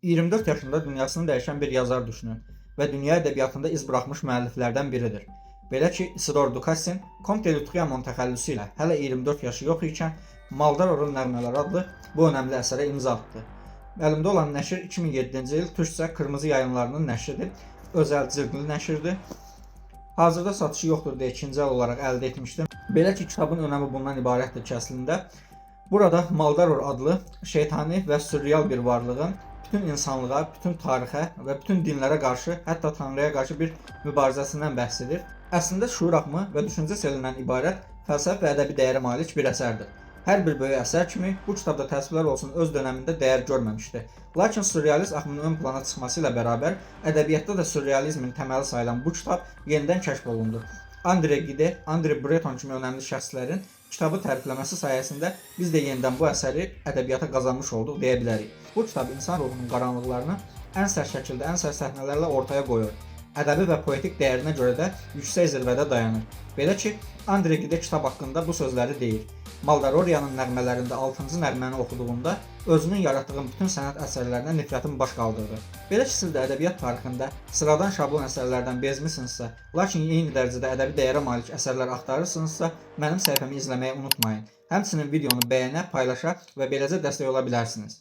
24 yaşında dünyasını dəyişən bir yazar düşünün və dünya ədəbiyyatında iz buraxmış müəlliflərdən biridir. Belə ki, Isidor Dukassin Comte de Trianon təxəllüsü ilə hələ 24 yaşı yox ikən Maldarorun Nəğmələri adlı bu önəmli əsərə imza atdı. Əlimdə olan nəşr 2007-ci il türkcə Qırmızı Yayınlarının nəşridir. Özəl cildli nəşrdir. Hazırda satışı yoxdur deyə ikinci əl olaraq əldə etmişdim. Belə ki, kitabın önəmi bundan ibarətdir ki, əslində burada Maldaror adlı şeytani və sürreal bir varlığın bütün insanlığa, bütün tarixə və bütün dinlərə qarşı, hətta Tanrıya qarşı bir mübarizəsindən bəhs edir. Əslində şuur axımı və düşüncə selindən ibarət fəlsəfi və ədəbi dəyərə malik bir əsərdir. Hər bir böyük əsər kimi bu kitabda təsvirlər olsun öz dövründə dəyər görməmişdi. Lakin sürrealist axımın ön plana çıxması ilə bərabər ədəbiyyatda da sürrealizmin təməli sayılan bu kitab yenidən kəşf olundu. Andre Gide, Andre Breton kimi önəmli şəxslərin kitabı tərifləməsi sayəsində biz də yenidən bu əsəri ədəbiyyata qazanmış olduq deyə bilərik. Bu kitab insan ruhunun qaranlıqlarını ən sərt şəkildə, ən sərt səhnələrlə ortaya qoyur. Ədəbi və poetik dəyərinə görə də yüksək zirvədə dayanır. Belə ki, Andre Gide kitab haqqında bu sözləri deyir. Maldororianın nəğmələrində 6-cı nəğməni oxuduğunda özünün yaratdığı bütün sənət əsərlərinə nifrətim baş qaldırdı. Belə ki, siz də ədəbiyyat tarixində sıradan şablon əsərlərdən bezmisinizsə, lakin eyni dərəcədə ədəbi dəyərə malik əsərlər axtarırsınızsa, mənim səhifəmi izləməyi unutmayın. Həmçinin videonu bəyənə, paylaşa və beləcə dəstək ola bilərsiniz.